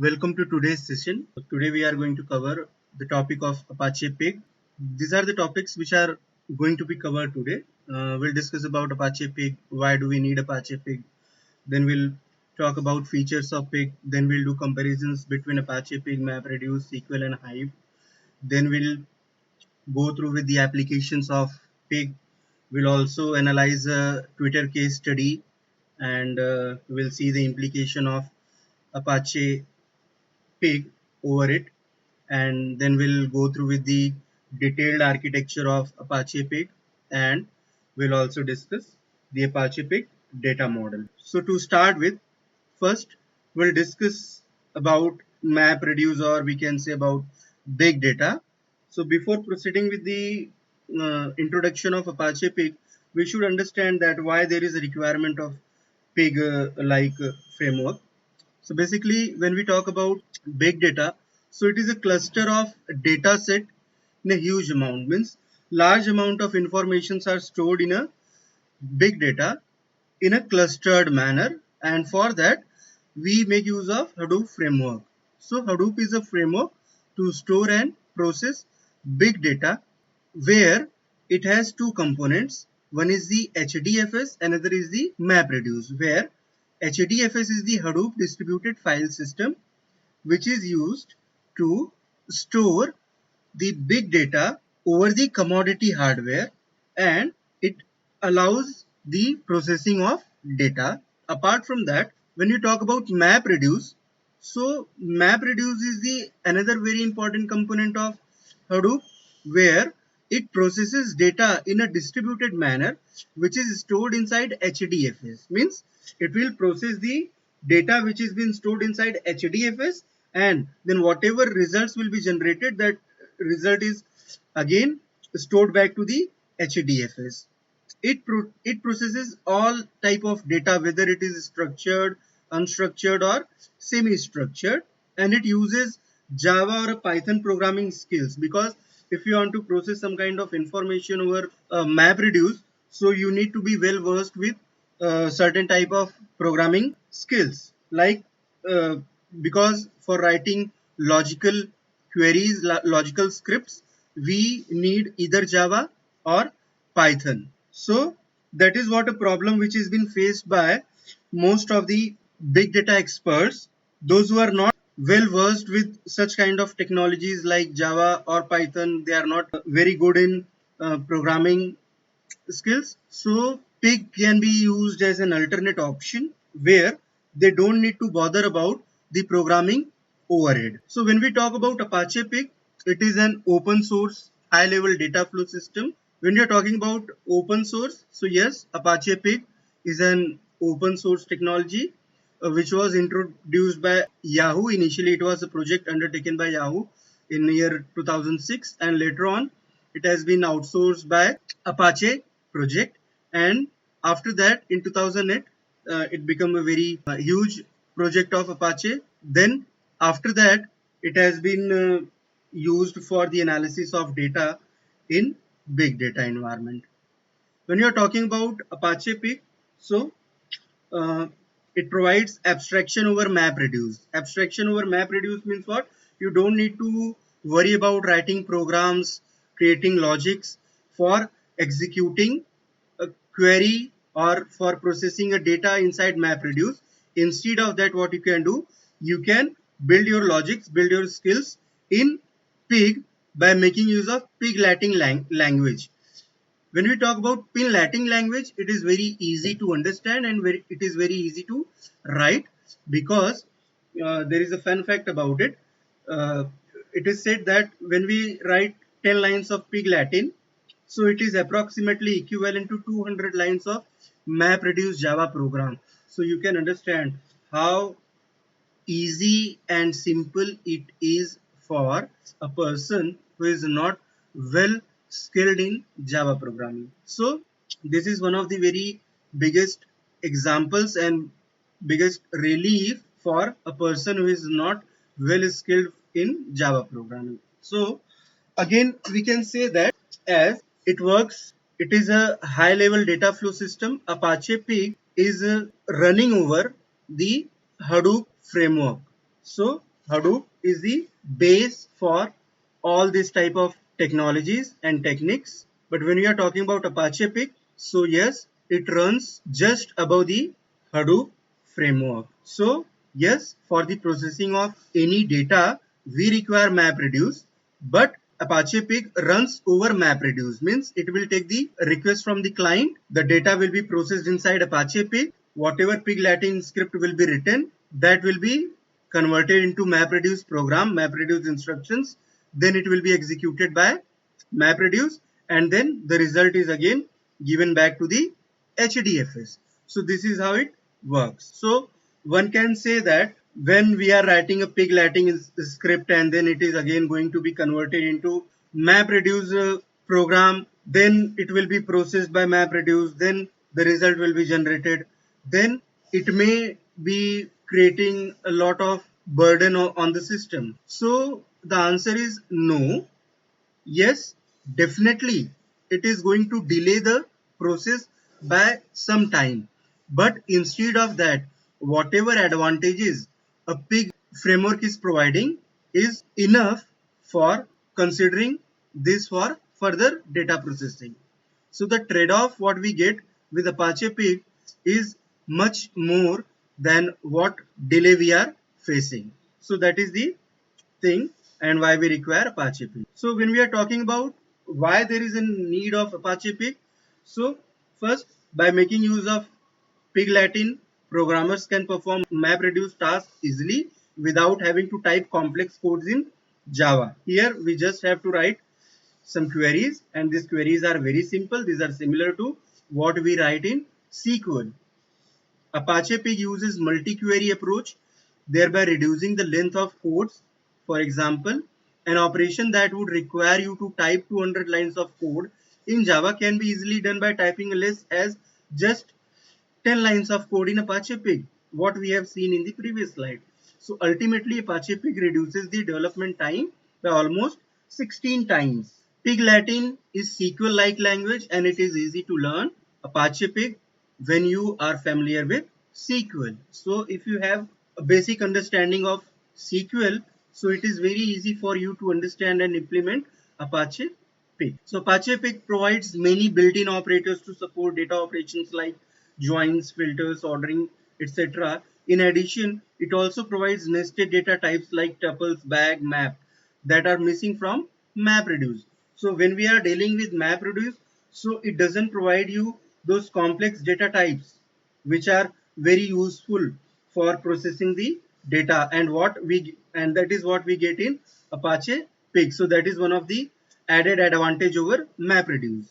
Welcome to today's session. Today we are going to cover the topic of Apache Pig. These are the topics which are going to be covered today. We'll discuss about Apache Pig, why do we need Apache Pig. Then we'll talk about features of Pig. Then we'll do comparisons between Apache Pig, MapReduce, SQL and Hive. Then we'll go through with the applications of Pig. We'll also analyze a Twitter case study and we'll see the implication of Apache Pig over it, and then we'll go through with the detailed architecture of Apache Pig, and we'll also discuss the Apache Pig data model. So to start with, first we'll discuss about MapReduce, or we can say about big data. So before proceeding with the introduction of Apache Pig, we should understand that why there is a requirement of Pig like framework. So basically, when we talk about big data, so it is a cluster of data set in a huge amount. Means large amount of informations are stored in a big data in a clustered manner, and for that we make use of Hadoop framework. So Hadoop is a framework to store and process big data, where it has two components. One is the HDFS, another is the MapReduce, where HDFS is the Hadoop distributed file system, which is used to store the big data over the commodity hardware, and it allows the processing of data. Apart from that, when you talk about MapReduce, so MapReduce is the another very important component of Hadoop, where it processes data in a distributed manner, which is stored inside HDFS. Means it will process the data which is been stored inside HDFS, and then whatever results will be generated, that result is again stored back to the HDFS. It processes all type of data, whether it is structured, unstructured or semi-structured, and it uses Java or Python programming skills, because if you want to process some kind of information over MapReduce, so you need to be well versed with certain type of programming skills, like uh, because for writing logical queries, logical scripts, we need either Java or Python. So that is what a problem which has been faced by most of the big data experts. Those who are not well versed with such kind of technologies like Java or Python, they are not very good in programming skills. So Pig can be used as an alternate option, where they don't need to bother about the programming overhead. So when we talk about Apache Pig, it is an open source high level data flow system. When you're talking about open source, so yes, Apache Pig is an open source technology which was introduced by Yahoo. Initially, it was a project undertaken by Yahoo in the year 2006, and later on, it has been outsourced by Apache project. And after that, in 2008, it became a very huge project of Apache. Then, after that, it has been used for the analysis of data in big data environment. When you are talking about Apache Pig, so uh, it provides abstraction over MapReduce. Abstraction over MapReduce means what? You don't need to worry about writing programs, creating logics for executing a query or for processing a data inside MapReduce. Instead of that, what you can do, you can build your logics, build your skills in Pig by making use of Pig Latin language. When we talk about Pig Latin language, it is very easy to understand, and it is very easy to write, because there is a fun fact about it. Uh, it is said that when we write 10 lines of Pig Latin, so it is approximately equivalent to 200 lines of MapReduce Java program. So you can understand how easy and simple it is for a person who is not well skilled in Java programming. So this is one of the very biggest examples and biggest relief for a person who is not well skilled in Java programming. So again, we can say that as it works, it is a high level data flow system. Apache Pig is running over the Hadoop framework. So Hadoop is the base for all this type of technologies and techniques. But when we are talking about Apache Pig, so yes, it runs just above the Hadoop framework. So yes, for the processing of any data, we require MapReduce, but Apache Pig runs over MapReduce, means it will take the request from the client, the data will be processed inside Apache Pig, whatever Pig Latin script will be written, that will be converted into MapReduce program, MapReduce instructions, then it will be executed by MapReduce, and then the result is again given back to the HDFS. So this is how it works. So one can say that when we are writing a Pig Latin script and then it is again going to be converted into MapReduce program, then it will be processed by MapReduce, then the result will be generated, then it may be creating a lot of burden on the system. So the answer is no. Yes, definitely it is going to delay the process by some time. But instead of that, whatever advantages a Pig framework is providing is enough for considering this for further data processing. So the trade-off what we get with Apache Pig is much more than what delay we are facing. So that is the thing and why we require Apache Pig. So when we are talking about why there is a need of Apache Pig, so first, by making use of Pig Latin, programmers can perform MapReduce tasks easily without having to type complex codes in Java. Here we just have to write some queries, and these queries are very simple. These are similar to what we write in SQL. Apache Pig uses multi-query approach, thereby reducing the length of codes. For example, an operation that would require you to type 200 lines of code in Java can be easily done by typing less as just 10 lines of code in Apache Pig, what we have seen in the previous slide. So ultimately, Apache Pig reduces the development time by almost 16 times. Pig Latin is SQL-like language and it is easy to learn. Apache Pig when you are familiar with SQL. So if you have a basic understanding of SQL, so it is very easy for you to understand and implement Apache Pig. So Apache Pig provides many built-in operators to support data operations like joins, filters, ordering, etc. In addition, it also provides nested data types like tuples, bag, map that are missing from MapReduce. So when we are dealing with MapReduce, so it doesn't provide you those complex data types which are very useful for processing the data, and that is what we get in Apache Pig. So that is one of the added advantage over MapReduce.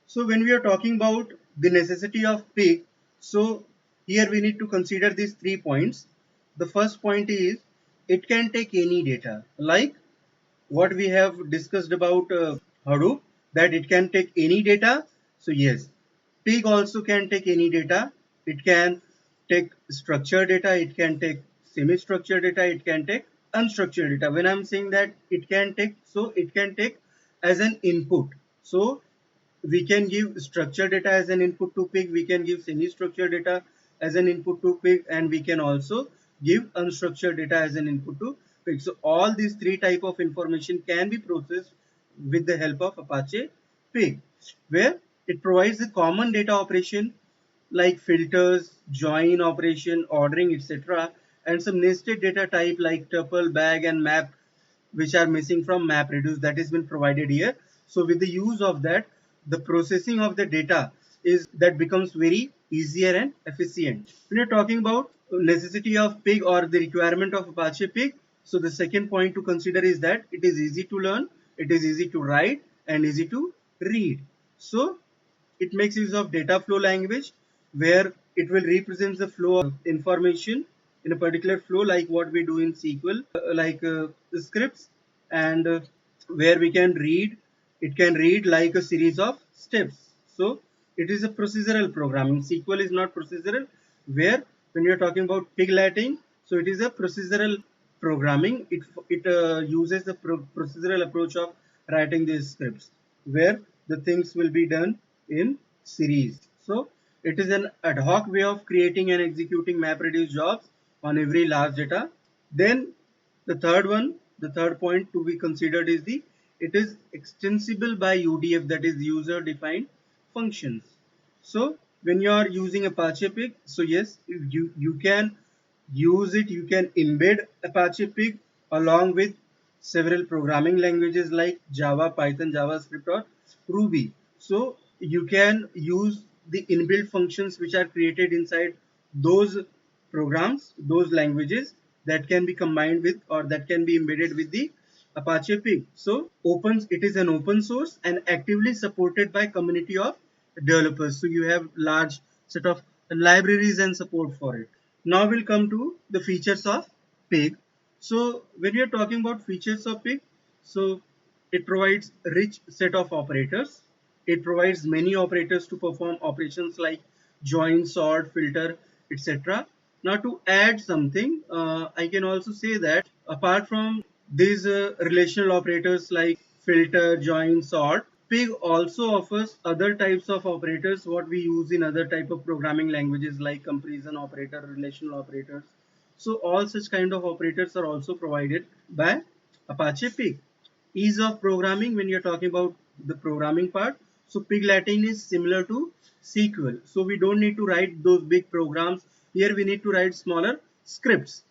So when we are talking about the necessity of Pig, so here we need to consider these 3 points. The first point is it can take any data, like what we have discussed about Hadoop, that it can take any data. So yes, Pig also can take any data. It can take structured data, it can take semi-structured data, it can take unstructured data. When I'm saying that it can take, so it can take as an input. So we can give structured data as an input to Pig, we can give semi-structured data as an input to Pig, and we can also give unstructured data as an input to Pig. So all these three type of information can be processed with the help of Apache Pig, where it provides the common data operation like filters, join operation, ordering, etc., and some nested data type like tuple, bag, and map, which are missing from MapReduce, that has been provided here. So with the use of that, the processing of the data is that becomes very easier and efficient. When you're talking about necessity of Pig or the requirement of Apache Pig, so the second point to consider is that it is easy to learn, it is easy to write, and easy to read. So it makes use of data flow language, where it will represent the flow of information in a particular flow like what we do in SQL, like scripts, and where we can read, it can read like a series of steps. So it is a procedural programming. SQL is not procedural, where when you are talking about Pig Latin, so it is a procedural programming. It uses the procedural approach of writing these scripts, where the things will be done in series. So it is an ad hoc way of creating and executing MapReduce jobs on every large data. Then The third point to be considered is it is extensible by UDF, that is user defined functions. So when you are using Apache Pig, so yes, you can use it, you can embed Apache Pig along with several programming languages like Java, Python, JavaScript or Ruby. So you can use the inbuilt functions which are created inside those programs, those languages, that can be combined with or that can be embedded with the Apache Pig. So it is an open source and actively supported by community of developers. So you have large set of libraries and support for it. Now we'll come to the features of Pig. So when we are talking about features of Pig, so it provides rich set of operators. It provides many operators to perform operations like join, sort, filter, etc. Now to add something, I can also say that apart from these relational operators like filter, join, sort, Pig also offers other types of operators what we use in other type of programming languages like comparison operator, relational operators. So all such kind of operators are also provided by Apache Pig. Ease of programming, when you're talking about the programming part, so Pig Latin is similar to SQL. So we don't need to write those big programs. Here we need to write smaller scripts.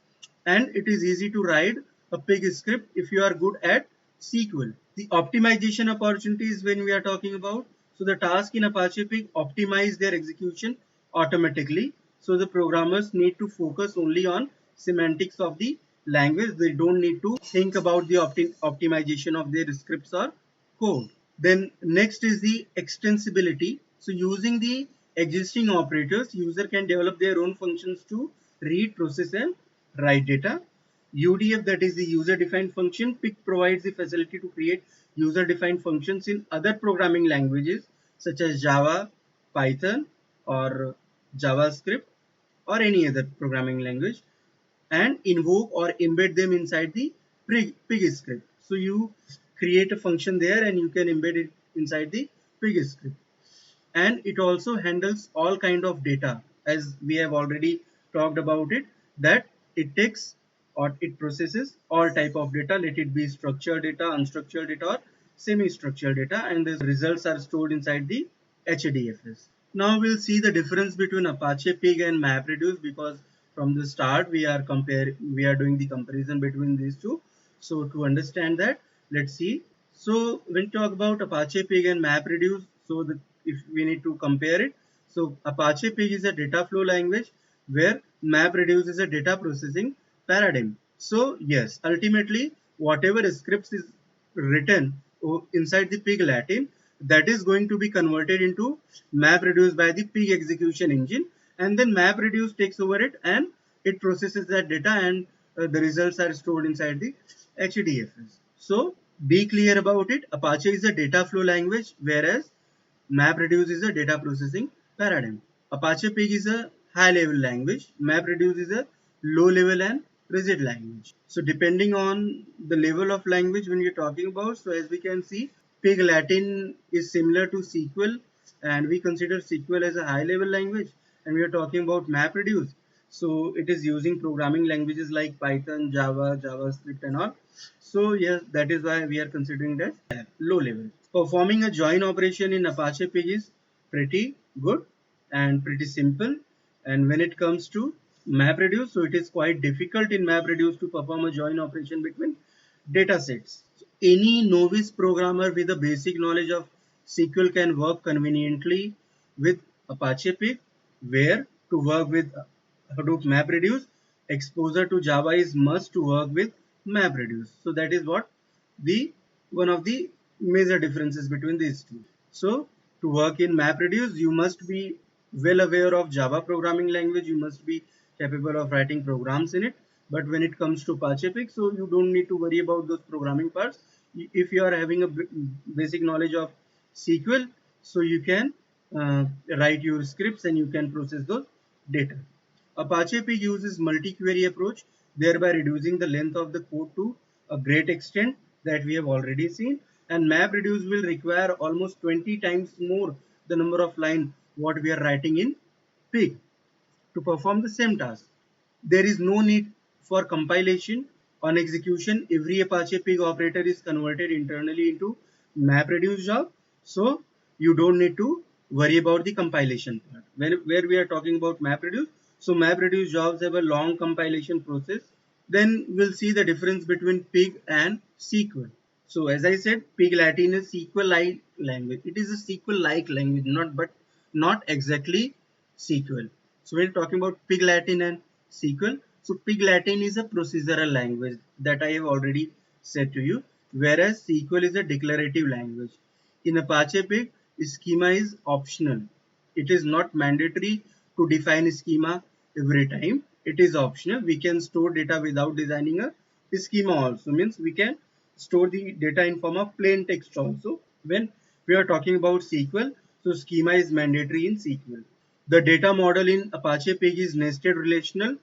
And it is easy to write a Pig script if you are good at SQL. The optimization opportunities when we are talking about, so the task in Apache Pig optimize their execution automatically. So the programmers need to focus only on semantics of the language. They don't need to think about the optimization of their scripts or code. Then next is the extensibility. So using the existing operators, user can develop their own functions to read, process and write data. UDF, that is the user defined function. Pig provides the facility to create user defined functions in other programming languages such as Java, Python or JavaScript or any other programming language, and invoke or embed them inside the Pig script. So you create a function there and you can embed it inside the Pig script. And it also handles all kind of data, as we have already talked about it, that it takes or it processes all type of data, let it be structured data, unstructured data or semi-structured data, and the results are stored inside the HDFS. Now we'll see the difference between Apache Pig and MapReduce, because from the start we are doing the comparison between these two. So to understand that, let's see. So when we talk about Apache Pig and MapReduce, so if we need to compare it, so Apache Pig is a data flow language where MapReduce is a data processing paradigm. So yes, ultimately whatever scripts is written inside the Pig Latin, that is going to be converted into MapReduce by the Pig execution engine, and then MapReduce takes over it and it processes that data, and the results are stored inside the HDFS. So be clear about it. Apache is a data flow language, whereas MapReduce is a data processing paradigm. Apache Pig is a high level language. MapReduce is a low level and rigid language. So depending on the level of language when you're talking about, so as we can see, Pig Latin is similar to SQL, and we consider SQL as a high level language, and we are talking about MapReduce. So it is using programming languages like Python, Java, JavaScript and all. So yes, that is why we are considering that low level. Performing a join operation in Apache Pig is pretty good and pretty simple. And when it comes to MapReduce, so it is quite difficult in MapReduce to perform a join operation between data sets. So any novice programmer with a basic knowledge of SQL can work conveniently with Apache Pig, where to work with Hadoop MapReduce, exposure to Java is must to work with MapReduce. So that is what the one of the major differences between these two. So to work in MapReduce, you must be well aware of Java programming language. You must be capable of writing programs in it. But when it comes to Apache Pig, so you don't need to worry about those programming parts. If you are having a basic knowledge of SQL, so you can write your scripts and you can process those data. Apache Pig uses multi-query approach, thereby reducing the length of the code to a great extent that we have already seen. And MapReduce will require almost 20 times more the number of lines what we are writing in Pig to perform the same task. There is no need for compilation On execution, every Apache Pig operator is converted internally into MapReduce job. So you don't need to worry about the compilation part. Where we are talking about MapReduce, so MapReduce jobs have a long compilation process. Then we'll see the difference between Pig and SQL. So as I said, Pig Latin is SQL-like language. It is a SQL-like language, not exactly SQL. So we're talking about Pig Latin and SQL. So Pig Latin is a procedural language that I have already said to you, whereas SQL is a declarative language. In Apache Pig, schema is optional. It is not mandatory to define schema every time. It is optional. We can store data without designing a schema also. Means we can store the data in form of plain text also. When we are talking about SQL, so schema is mandatory in SQL. The data model in Apache Pig is nested relational.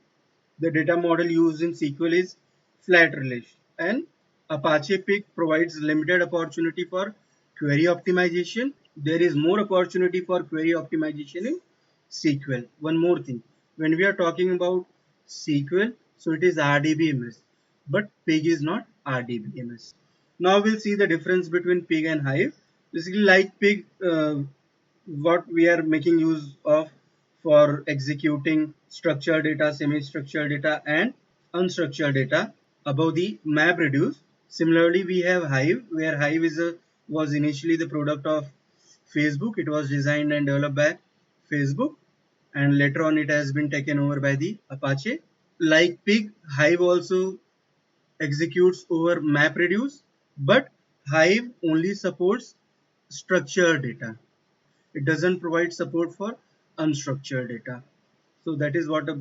The data model used in SQL is flat relation. And Apache Pig provides limited opportunity for query optimization. There is more opportunity for query optimization in SQL. One more thing, when we are talking about SQL, so it is RDBMS, but Pig is not RDBMS. Now we'll see the difference between Pig and Hive. Basically, like Pig, what we are making use of for executing structured data, semi-structured data, and unstructured data above the MapReduce. Similarly, we have Hive, where Hive was initially the product of Facebook. It was designed and developed by Facebook, and later on it has been taken over by the Apache. Like Pig, Hive also executes over MapReduce, but Hive only supports structured data. It doesn't provide support for unstructured data. So that is what a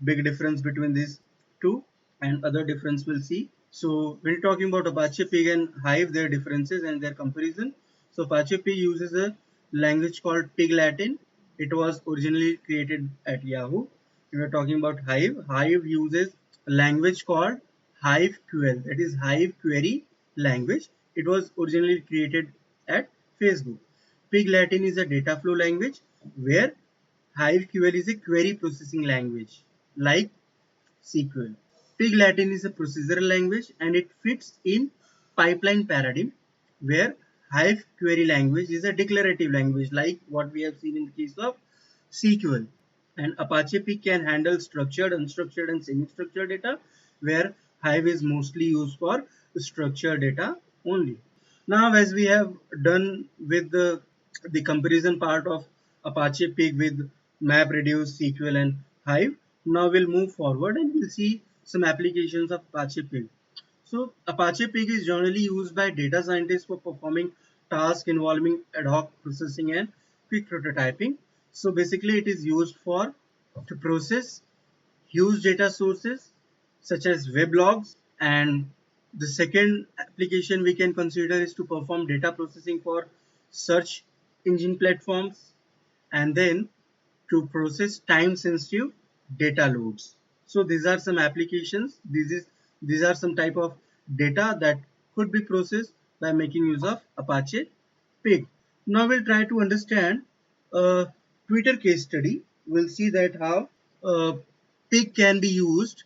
big difference between these two, and other difference we'll see. So when talking about Apache Pig and Hive, their differences and their comparison. So Apache Pig uses a language called Pig Latin. It was originally created at Yahoo. We are talking about Hive. Hive uses a language called HiveQL, that is Hive Query language. It was originally created at Facebook. Pig Latin is a data flow language, where HiveQL is a query processing language like SQL. Pig Latin is a procedural language and it fits in pipeline paradigm, where Hive query language is a declarative language like what we have seen in the case of SQL. And Apache Pig can handle structured, unstructured, and semi-structured data, where Hive is mostly used for structured data only. Now, as we have done with the comparison part of Apache Pig with MapReduce, SQL, and Hive, now we'll move forward and we'll see some applications of Apache Pig. So Apache Pig is generally used by data scientists for performing tasks involving ad hoc processing and quick prototyping. So basically it is used for to process huge data sources such as weblogs, and the second application we can consider is to perform data processing for search engine platforms, and then to process time sensitive data loads. So these are some applications. These are some type of data that could be processed by making use of Apache Pig. Now we'll try to understand a Twitter case study. We'll see that how Pig can be used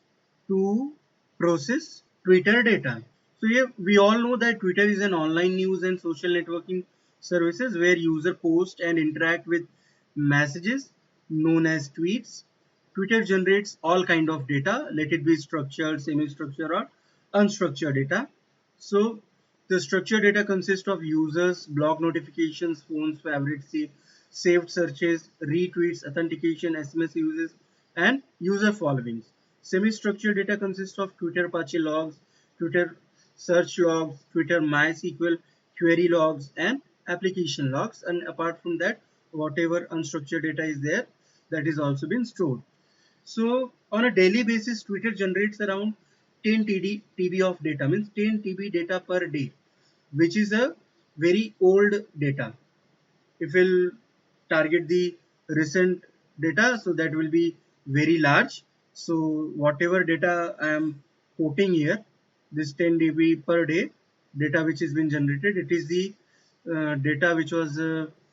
to process Twitter data. So yeah, we all know that Twitter is an online news and social networking services where users post and interact with messages known as tweets. Twitter generates all kind of data, let it be structured, semi-structured, or unstructured data. So the structured data consists of users, blog notifications, phones, favorites, saved searches, retweets, authentication, SMS uses, and user followings. Semi-structured data consists of Twitter Apache logs, Twitter search logs, Twitter MySQL query logs, and application logs. And apart from that, whatever unstructured data is there, that is also been stored. So on a daily basis, Twitter generates around 10 TB of data, means 10 TB data per day, which is a very old data. If we'll target the recent data, so that will be very large. So whatever data I am quoting here, this 10 dB per day data which has been generated, it is the data which was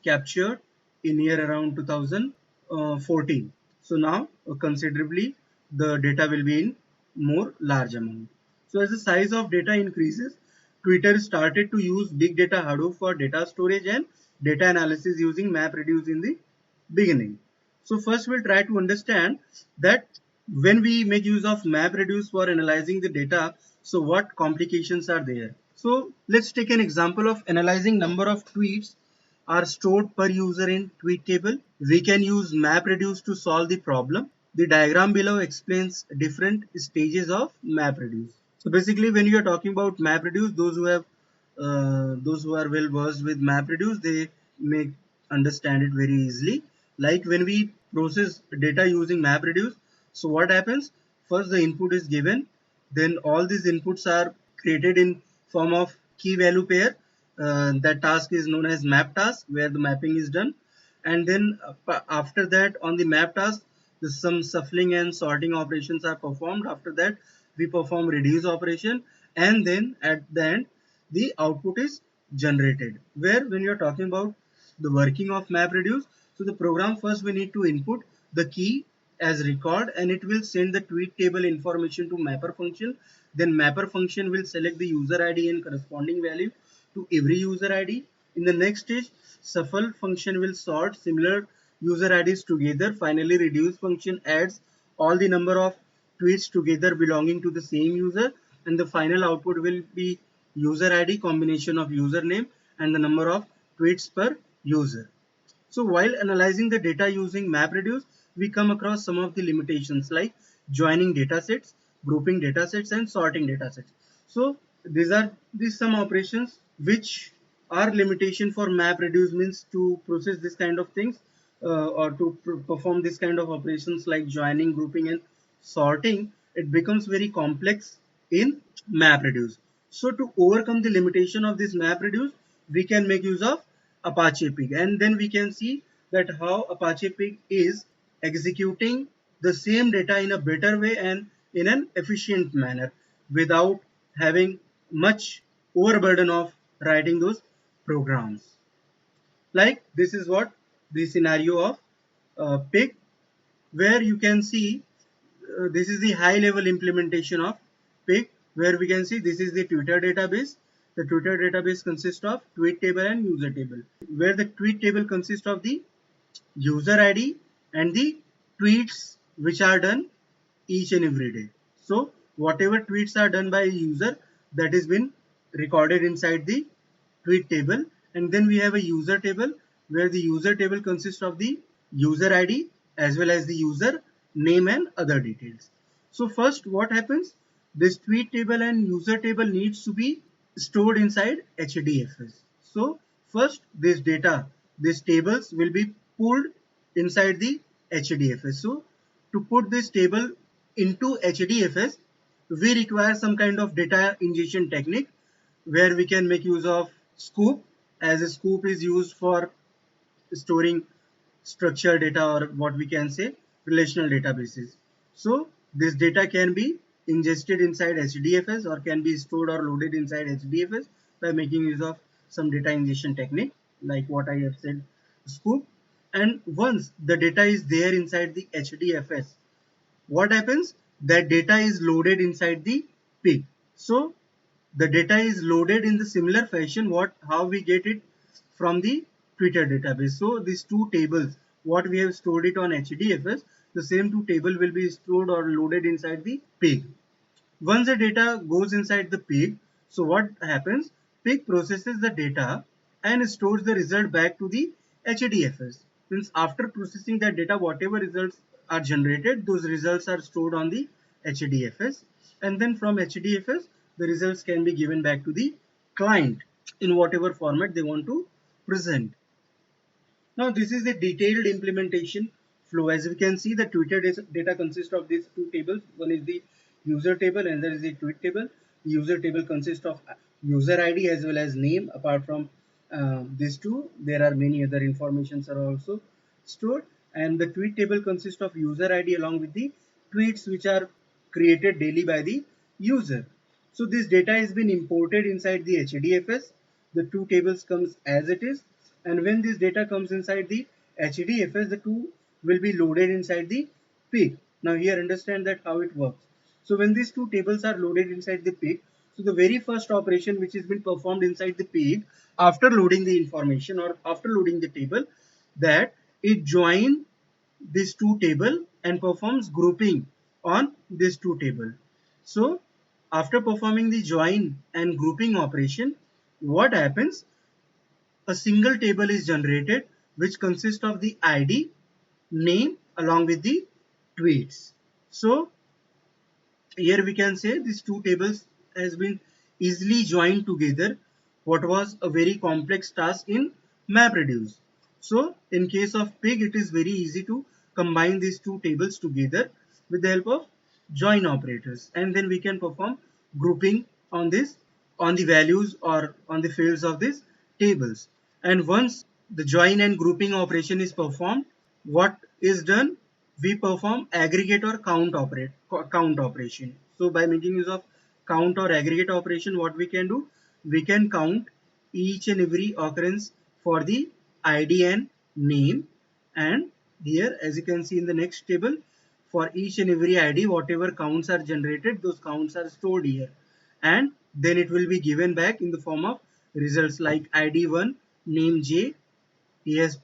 captured in year around 2014. So now considerably the data will be in more large amount. So as the size of data increases, Twitter started to use big data Hadoop for data storage and data analysis using MapReduce in the beginning. So first we'll try to understand that when we make use of MapReduce for analyzing the data, so what complications are there. So let's take an example of analyzing number of tweets are stored per user in tweet table. We can use MapReduce to solve the problem. The diagram below explains different stages of MapReduce. So basically, when you are talking about MapReduce, those who are well versed with MapReduce, they may understand it very easily. Like when we process data using MapReduce, so what happens? First, the input is given, then all these inputs are created in form of key value pair. That task is known as map task, where the mapping is done, and then after that on the map task some shuffling and sorting operations are performed. After that we perform reduce operation, and then at the end the output is generated, where when you are talking about the working of MapReduce, so the program first we need to input the key as record, and it will send the tweet table information to mapper function. Then mapper function will select the user ID and corresponding value to every user ID. In the next stage, shuffle function will sort similar user IDs together. Finally, reduce function adds all the number of tweets together belonging to the same user, and the final output will be user ID combination of username and the number of tweets per user. So while analyzing the data using MapReduce, we come across some of the limitations like joining datasets, grouping datasets, and sorting datasets. So these are these some operations which are limitation for MapReduce, means to process this kind of things, or to perform this kind of operations like joining, grouping, and sorting. It becomes very complex in MapReduce. So to overcome the limitation of this MapReduce, we can make use of Apache Pig, and then we can see that how Apache Pig is executing the same data in a better way and in an efficient manner without having much overburden of writing those programs. Like this is what the scenario of Pig, where you can see this is the high level implementation of Pig, where we can see this is the Twitter database. The Twitter database consists of tweet table and user table, where the tweet table consists of the user ID and the tweets which are done each and every day. So whatever tweets are done by a user, that is been recorded inside the tweet table. And then we have a user table, where the user table consists of the user ID as well as the user name and other details. So first what happens, this tweet table and user table needs to be stored inside HDFS. So first this data, these tables will be pulled inside the HDFS. So to put this table into HDFS, we require some kind of data ingestion technique, where we can make use of Sqoop, as a Sqoop is used for storing structured data, or what we can say relational databases. So this data can be ingested inside HDFS or can be stored or loaded inside HDFS by making use of some data ingestion technique like what I have said, Sqoop. And once the data is there inside the HDFS, what happens, that data is loaded inside the Pig. So the data is loaded in the similar fashion how we get it from the Twitter database. So these two tables, what we have stored it on HDFS, the same two table will be stored or loaded inside the Pig. Once the data goes inside the Pig, so what happens, Pig processes the data and stores the result back to the HDFS. Means after processing that data, whatever results are generated, those results are stored on the HDFS, and then from HDFS the results can be given back to the client in whatever format they want to present. Now this is the detailed implementation flow. As we can see, the Twitter data consists of these two tables. One is the user table and there is the tweet table. The user table consists of user ID as well as name. Apart from these two, there are many other informations are also stored. And the tweet table consists of user ID along with the tweets which are created daily by the user. So this data has been imported inside the HDFS. The two tables comes as it is, and when this data comes inside the HDFS, the two will be loaded inside the Pig. Now here understand that how it works. So when these two tables are loaded inside the pig, so the very first operation which has been performed inside the pig after loading the information or after loading the table, that it join these two table and performs grouping on this two table. So after performing the join and grouping operation, what happens? A single table is generated which consists of the ID, name along with the tweets. So here we can say these two tables has been easily joined together, what was a very complex task in MapReduce. So in case of pig, it is very easy to combine these two tables together with the help of join operators, and then we can perform grouping on this, on the values or on the fields of these tables. And once the join and grouping operation is performed, what is done? We perform aggregate or count operation. So by making use of count or aggregate operation, what we can do? We can count each and every occurrence for the ID and name, and here as you can see in the next table, for each and every ID, whatever counts are generated, those counts are stored here, and then it will be given back in the form of results like ID1 name J. He has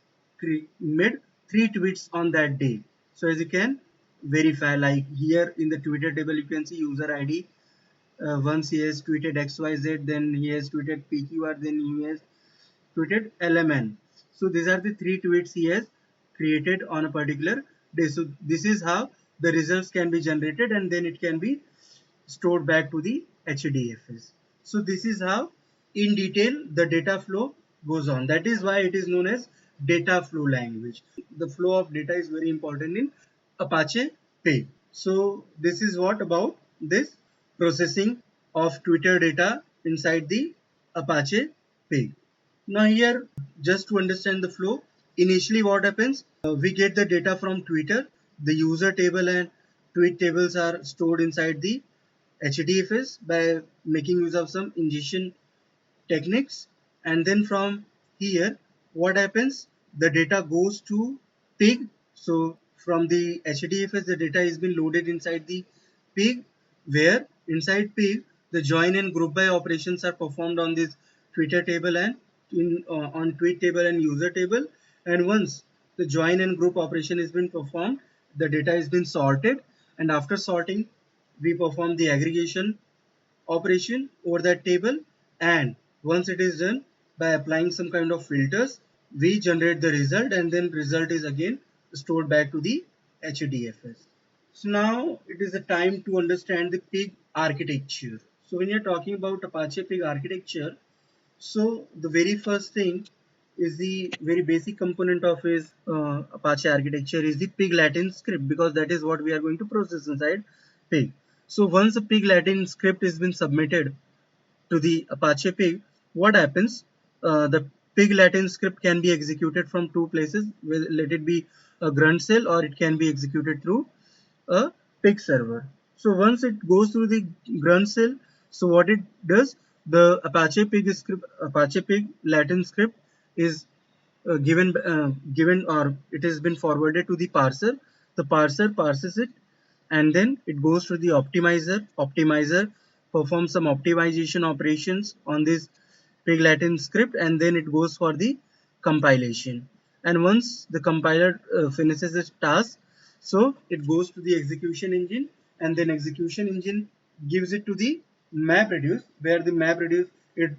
made 3 tweets on that day. So as you can verify, like here in the Twitter table, you can see user ID. Once he has tweeted XYZ, then he has tweeted PQR, then he has tweeted LMN. So these are the 3 tweets he has created on a particular day. So this is how the results can be generated, and then it can be stored back to the HDFS. So this is how in detail the data flow goes on. That is why it is known as data flow language. The flow of data is very important in Apache Pig. So this is what about this processing of Twitter data inside the Apache Pig. Now here, just to understand the flow, initially what happens, we get the data from Twitter. The user table and tweet tables are stored inside the HDFS by making use of some ingestion techniques, and then from here what happens, the data goes to pig. So from the HDFS the data is been loaded inside the pig, where inside pig the join and group by operations are performed on this Twitter table and on tweet table and user table, and once the join and group operation has been performed, the data has been sorted, and after sorting we perform the aggregation operation over that table, and once it is done, by applying some kind of filters, we generate the result, and then result is again stored back to the HDFS. So now it is the time to understand the pig architecture. So when you're talking about Apache Pig architecture, so the very first thing is the very basic component of his Apache architecture is the pig Latin script, because that is what we are going to process inside pig. So once the pig Latin script has been submitted to the Apache Pig, what happens? The pig Latin script can be executed from two places. Let it be a grunt cell, or it can be executed through a pig server. So once it goes through the grunt cell, so what it does, the Apache Pig Latin script is given or it has been forwarded to the parser. The parser parses it, and then it goes to the optimizer. Optimizer performs some optimization operations on this pig Latin script, and then it goes for the compilation. And once the compiler finishes its task, so it goes to the execution engine, and then execution engine gives it to the MapReduce, where the MapReduce,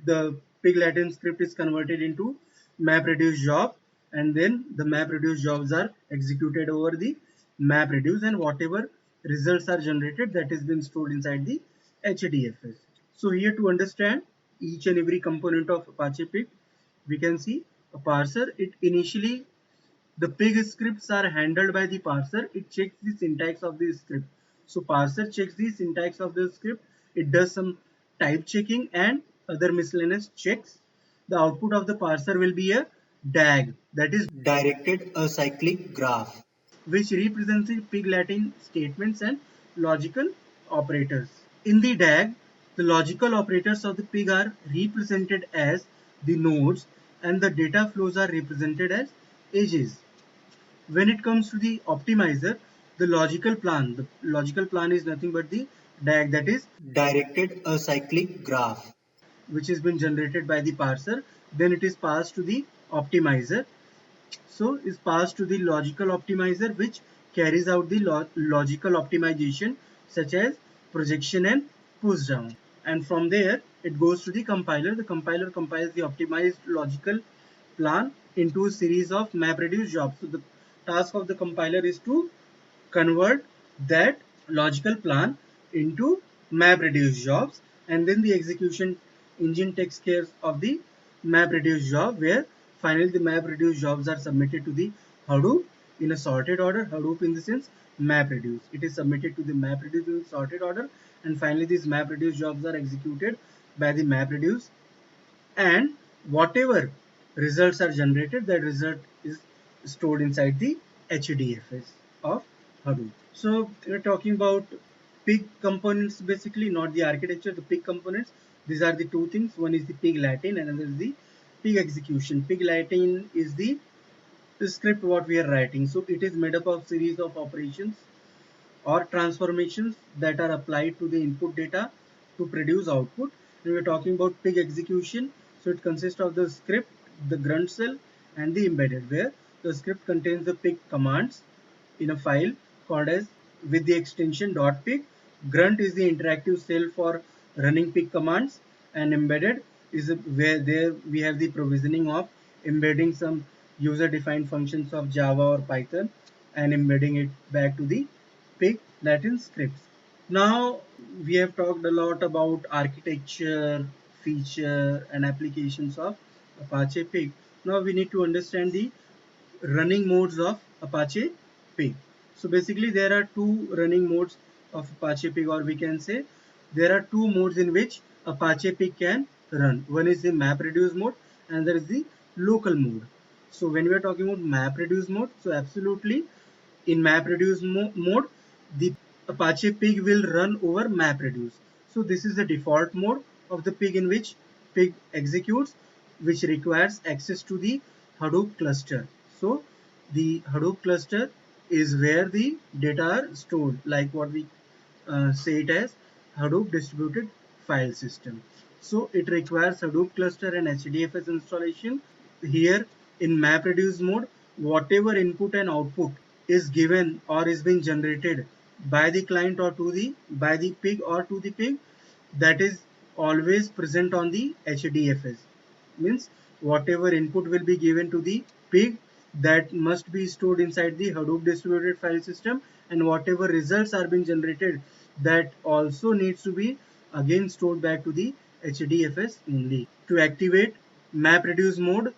the pig Latin script is converted into MapReduce job, and then the MapReduce jobs are executed over the MapReduce, and whatever results are generated, that has been stored inside the HDFS. So here, to understand each and every component of Apache Pig, we can see a parser. It initially, the pig scripts are handled by the parser. It checks the syntax of the script. So parser checks the syntax of the script. It does some type checking and other miscellaneous checks. The output of the parser will be a DAG, that is directed acyclic graph, which represents the pig Latin statements and logical operators. In the DAG, the logical operators of the pig are represented as the nodes, and the data flows are represented as edges. When it comes to the optimizer, the logical plan is nothing but the DAG, that is directed acyclic graph, which has been generated by the parser. Then it is passed to the optimizer. So is passed to the logical optimizer, which carries out the logical optimization such as projection and push down. And from there it goes to the compiler. The compiler compiles the optimized logical plan into a series of MapReduce jobs. So the task of the compiler is to convert that logical plan into MapReduce jobs, and then the execution engine takes care of the MapReduce job, where finally the MapReduce jobs are submitted to the Hadoop in a sorted order. Hadoop in the sense MapReduce. It is submitted to the MapReduce in sorted order, and finally these MapReduce jobs are executed by the MapReduce, and whatever results are generated, that result is stored inside the HDFS of Hadoop. So we're talking about pig components, basically not the architecture, the pig components. These are the two things. One is the pig Latin and another is the pig execution. Pig Latin is the script what we are writing. So it is made up of series of operations or transformations that are applied to the input data to produce output. And we're talking about pig execution. So it consists of the script, the grunt cell, and the embedded, where the script contains the pig commands in a file called as with the extension .pig. Grunt is the interactive cell for running pig commands, and embedded is where there we have the provisioning of embedding some user-defined functions of Java or Python and embedding it back to the pig Latin scripts. Now we have talked a lot about architecture, feature, and applications of Apache Pig. Now we need to understand the running modes of Apache Pig. So basically there are two running modes of Apache Pig, or we can say there are two modes in which Apache Pig can run. One is the MapReduce mode and there is the local mode. So when we are talking about MapReduce mode, so absolutely in MapReduce mode, the Apache Pig will run over MapReduce. So this is the default mode of the pig in which pig executes, which requires access to the Hadoop cluster. So the Hadoop cluster is where the data are stored, like what we say it as Hadoop distributed file system. So it requires Hadoop cluster and HDFS installation. Here in MapReduce mode, whatever input and output is given or is being generated by the client or to the by the pig or to the pig, that is always present on the HDFS. Means whatever input will be given to the pig, that must be stored inside the Hadoop distributed file system, and whatever results are being generated, that also needs to be again stored back to the HDFS only. To activate MapReduce mode,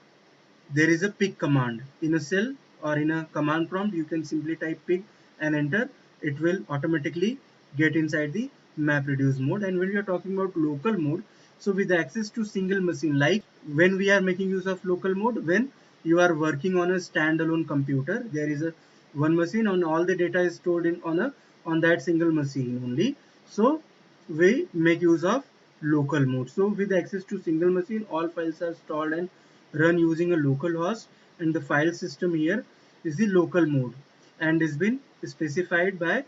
there is a pig command in a cell or in a command prompt. You can simply type pig and enter. It will automatically get inside the MapReduce mode. And when we are talking about local mode, so with access to single machine, like when we are making use of local mode, when you are working on a standalone computer, there is a one machine and all the data is stored in on that single machine only. So we make use of local mode. So with access to single machine, all files are stored and run using a local host, and the file system here is the local mode and is been specified by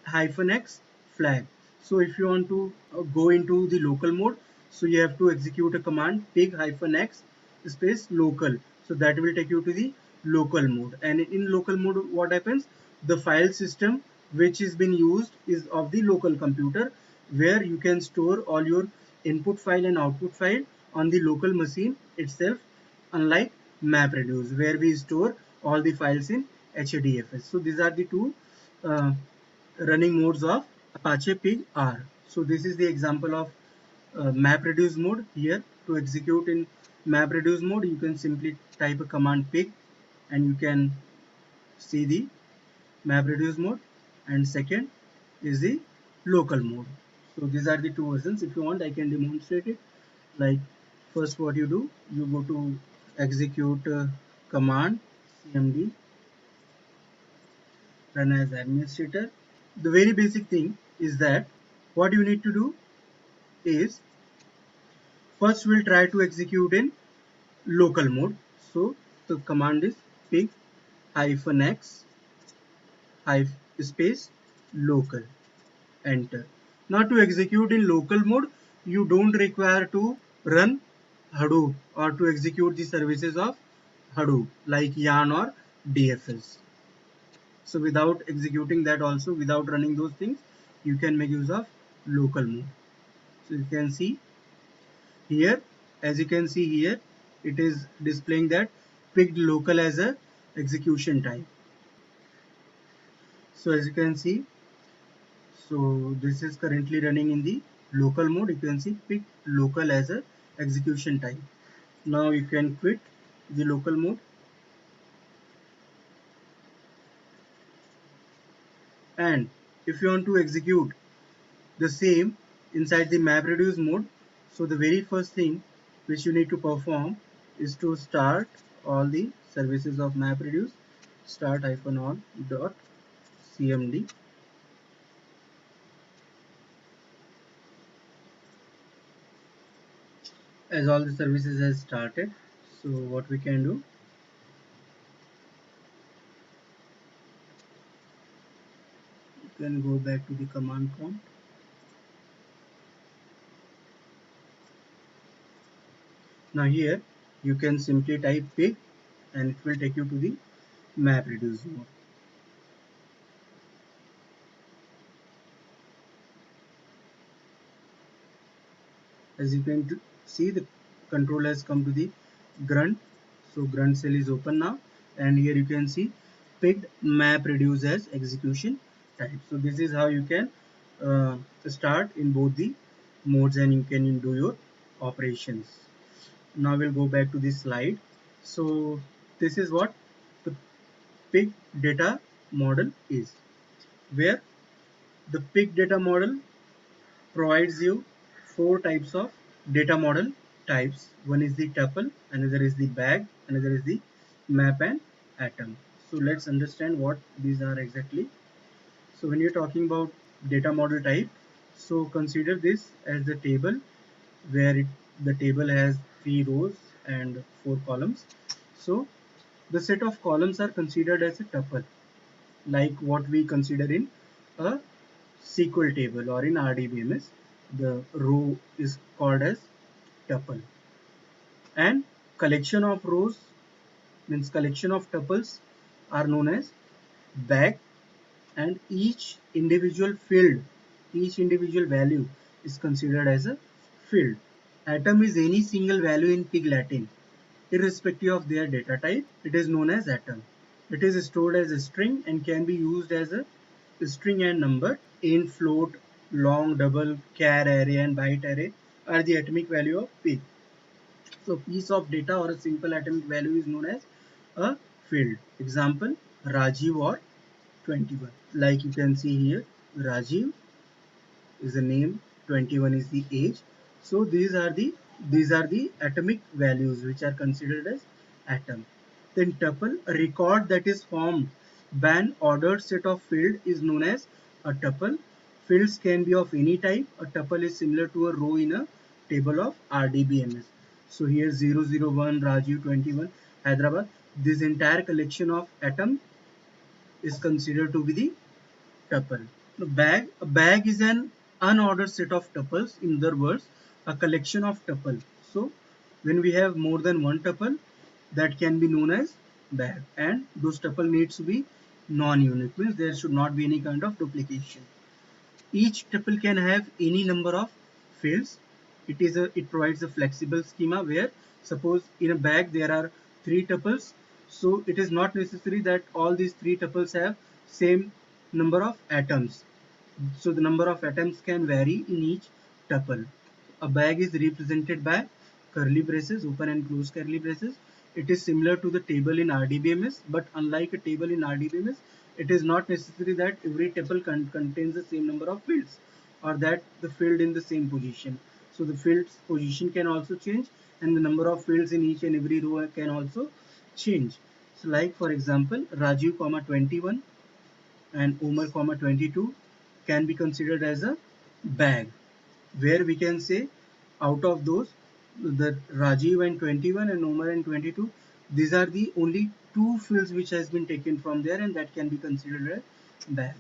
-x flag. So if you want to go into the local mode, so you have to execute a command pig -x space local. So that will take you to the local mode, and in local mode what happens, the file system which is being used is of the local computer, where you can store all your input file and output file on the local machine itself, unlike MapReduce where we store all the files in HDFS. So these are the two uh, running modes of Apache Pig R. So this is the example of MapReduce mode. Here to execute in MapReduce mode, you can simply type a command pig and you can see the MapReduce mode, and second is the local mode. So these are the two versions. If you want, I can demonstrate it. Like first what you do, you go to execute command cmd run as administrator. The very basic thing is that what you need to do is first we'll try to execute in local mode. So the command is pig -x space local, enter. Now to execute in local mode, you don't require to run Hadoop or to execute the services of Hadoop like Yarn or DFS. So without executing that also, without running those things, you can make use of local mode. So you can see here, as you can see here, it is displaying that picked local as a execution type. So as you can see, so this is currently running in the local mode. You can see pick local as a execution type. Now you can quit the local mode, and if you want to execute the same inside the MapReduce mode, so the very first thing which you need to perform is to start all the services of MapReduce, start -all dot cmd. As all the services has started, so what we can do, you can go back to the command prompt. Now here you can simply type pig and it will take you to the MapReduce mode. As you can see, the control has come to the grunt. So grunt cell is open now, and here you can see picked MapReduce as execution type. So this is how you can start in both the modes and you can do your operations. Now we'll go back to this slide. So this is what the pig data model is, where the pig data model provides you four types of data model types. One is the tuple, another is the bag, another is the map and atom. So let's understand what these are exactly. So when you're talking about data model type, so consider this as the table where the table has 3 rows and 4 columns. So the set of columns are considered as a tuple, like what we consider in a SQL table or in RDBMS. The row is called as tuple, and collection of rows means collection of tuples are known as bag, and each individual field, each individual value is considered as a field. Atom is any single value in pig Latin irrespective of their data type. It is known as atom. It is stored as a string and can be used as a string and number. Int, float, long, double, char array and byte array are the atomic value of pig. So piece of data or a simple atomic value is known as a field. Example, Rajiv or 21. Like you can see here, Rajiv is the name, 21 is the age. So these are the atomic values which are considered as atom. Then tuple, a record that is formed by an ordered set of field is known as a tuple. Fields can be of any type. A tuple is similar to a row in a table of RDBMS. So here 001, Rajiv 21, Hyderabad. This entire collection of atom is considered to be the tuple. A bag is an unordered set of tuples. In other words, a collection of tuple. So when we have more than one tuple, that can be known as bag, and those tuple needs to be non-unique, means there should not be any kind of duplication. Each tuple can have any number of fields. It provides a flexible schema where suppose in a bag there are 3 tuples, so it is not necessary that all these 3 tuples have same number of atoms. So the number of atoms can vary in each tuple. A bag is represented by curly braces, open and close curly braces. It is similar to the table in RDBMS, but unlike a table in RDBMS, it is not necessary that every tuple contains the same number of fields or that the field in the same position. So the field's position can also change and the number of fields in each and every row can also change. So like for example, Rajiv, 21 and Omar, 22 can be considered as a bag, where we can say out of those, the Rajiv and 21 and Omar and 22, these are the only two fields which has been taken from there and that can be considered a bag.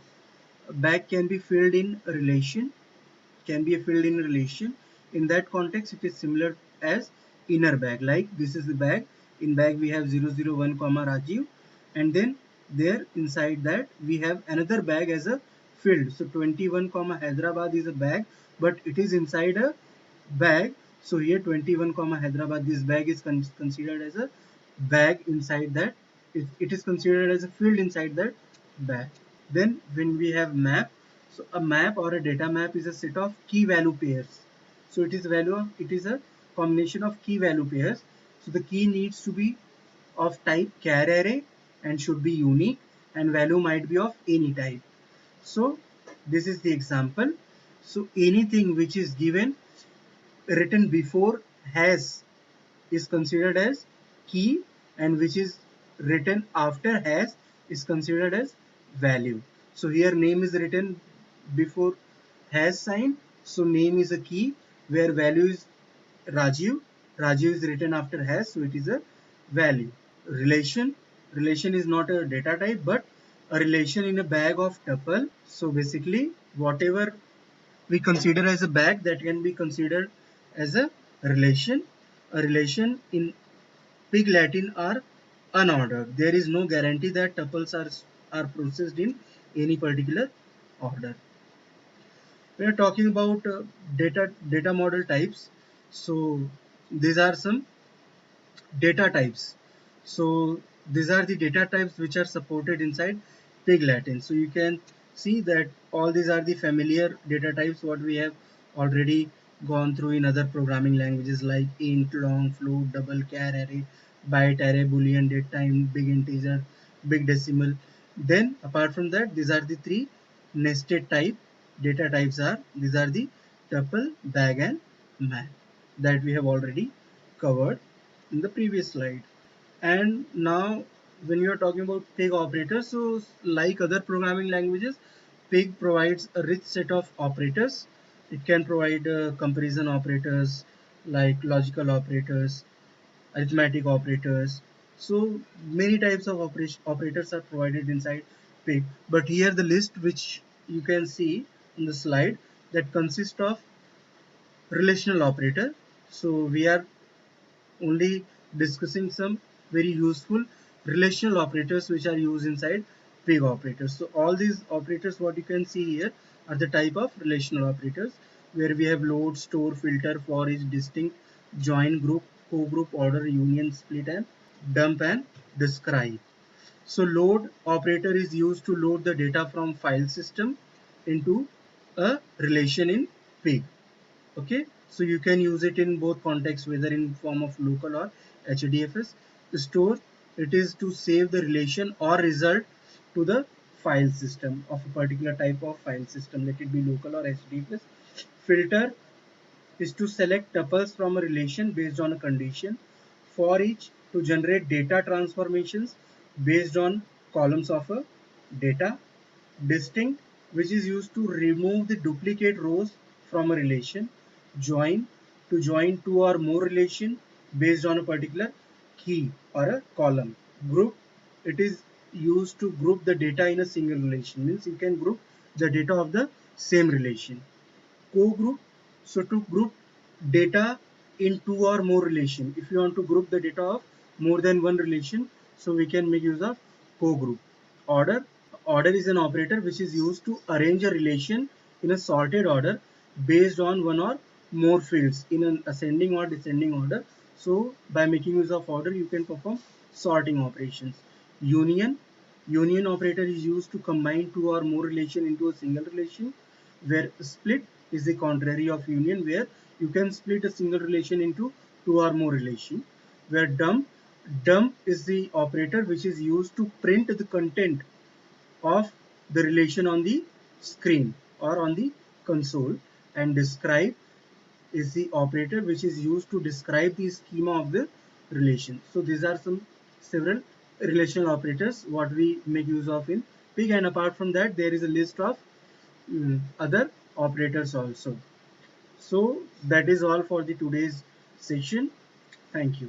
A bag can be filled in a relation can be a field in a relation. In that context, it is similar as inner bag. Like this is the bag. In bag we have 001 comma Rajiv, and then there inside that we have another bag as a field. So 21 comma Hyderabad is a bag, but it is inside a bag. So here 21 comma Hyderabad, this bag is considered as a bag inside that. It is considered as a field inside that bag. Then when we have map, so a map or a data map is a set of key value pairs. So it is a combination of key value pairs. So the key needs to be of type char array and should be unique, and value might be of any type. So this is the example. So anything which is given written before has is considered as key, and which is written after has is considered as value. So here name is written before has sign, so name is a key, where value is Rajiv. Rajiv is written after has, so it is a value. Relation is not a data type but a relation in a bag of tuple. So basically whatever we consider as a bag, that can be considered as a relation. A relation in Pig Latin are unordered. There is no guarantee that tuples are processed in any particular order. We are talking about data model types. So these are some data types. So these are the data types which are supported inside Pig Latin. So you can see that all these are the familiar data types what we have already gone through in other programming languages like int, long, float, double, char array, byte array, boolean, datetime, big integer, big decimal. Then apart from that, these are the three nested type data types are, these are the tuple, bag and map that we have already covered in the previous slide. And now when you are talking about Pig operators, so like other programming languages, Pig provides a rich set of operators. It can provide comparison operators like logical operators, arithmetic operators. So many types of operators are provided inside Pig. But here the list which you can see in the slide, that consists of relational operator. So we are only discussing some very useful relational operators which are used inside Pig operators. So all these operators what you can see here are the type of relational operators, where we have load, store, filter, for each, distinct, join, group, co-group, order, union, split and dump and describe. So load operator is used to load the data from file system into a relation in Pig. Okay, so you can use it in both contexts, whether in form of local or HDFS. Store, it is to save the relation or result to the file system of a particular type of file system, let it be local or HDFS. Filter is to select tuples from a relation based on a condition. For each, to generate data transformations based on columns of a data. Distinct, which is used to remove the duplicate rows from a relation. Join, to join two or more relation based on a particular key or a column. Group, it is used to group the data in a single relation, means you can group the data of the same relation. Co-group, so to group data in two or more relation. If you want to group the data of more than one relation, so we can make use of co-group. Order, order is an operator which is used to arrange a relation in a sorted order based on one or more fields in an ascending or descending order. So by making use of order, you can perform sorting operations. Union, union operator is used to combine two or more relation into a single relation, where split is the contrary of union, where you can split a single relation into two or more relation. Where dump is the operator which is used to print the content of the relation on the screen or on the console. And describe is the operator which is used to describe the schema of the relation. So these are some several relational operators what we make use of in Pig, and apart from that there is a list of other operators also. So that is all for the today's session. Thank you.